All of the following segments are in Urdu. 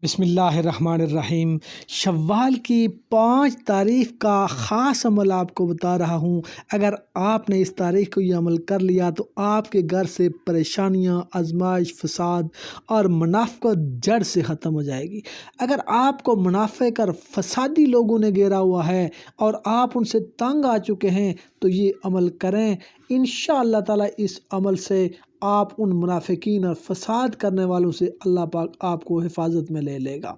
بسم اللہ الرحمن الرحیم۔ شوال کی 5 تاریخ کا خاص عمل آپ کو بتا رہا ہوں۔ اگر آپ نے اس تاریخ کو یہ عمل کر لیا تو آپ کے گھر سے پریشانیاں، آزمائش، فساد اور منافقت جڑ سے ختم ہو جائے گی۔ اگر آپ کو منافق اور فسادی لوگوں نے گھیرا ہوا ہے اور آپ ان سے تنگ آ چکے ہیں تو یہ عمل کریں۔ انشاءاللہ تعالی اس عمل سے آپ ان منافقین اور فساد کرنے والوں سے اللہ پاک آپ کو حفاظت میں لے لے گا۔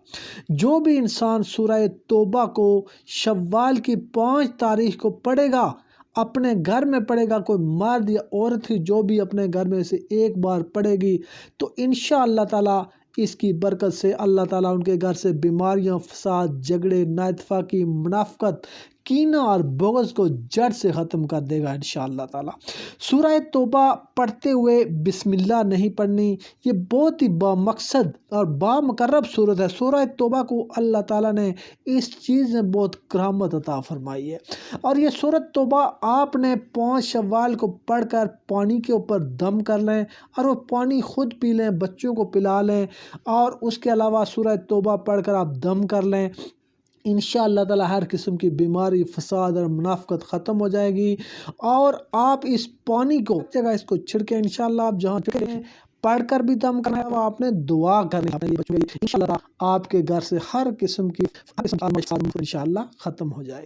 جو بھی انسان سورہ توبہ کو شوال کی 5 تاریخ کو پڑھے گا، اپنے گھر میں پڑھے گا، کوئی مرد یا عورت ہی جو بھی اپنے گھر میں سے ایک بار پڑھے گی تو انشاءاللہ تعالی اس کی برکت سے اللہ تعالیٰ ان کے گھر سے بیماریاں، فساد، جھگڑے، نااتفاقی، منافقت، کینہ اور بغض کو جڑ سے ختم کر دے گا انشاءاللہ تعالیٰ۔ سورہ توبہ پڑھتے ہوئے بسم اللہ نہیں پڑھنی، یہ بہت ہی بامقصد اور بامقرب صورت ہے۔ سورہ توبہ کو اللہ تعالیٰ نے اس چیز میں بہت کرامت عطا فرمائی ہے، اور یہ سورۃ توبہ آپ نے 5 شوال کو پڑھ کر پانی کے اوپر دم کر لیں اور وہ پانی خود پی لیں، بچوں کو پلا لیں، اور اس کے علاوہ سورہ توبہ پڑھ کر آپ دم کر لیں۔ انشاءاللہ تعالی ہر قسم کی بیماری، فساد اور منافقت ختم ہو جائے گی۔ اور آپ اس پانی کو جگہ اس کو چھڑکیں، انشاءاللہ آپ جہاں چھڑکیں پڑھ کر بھی دم کرنا ہے، وہ آپ نے دعا کرنی ہے، انشاءاللہ آپ کے گھر سے ہر قسم کی انشاءاللہ ختم ہو جائے گی۔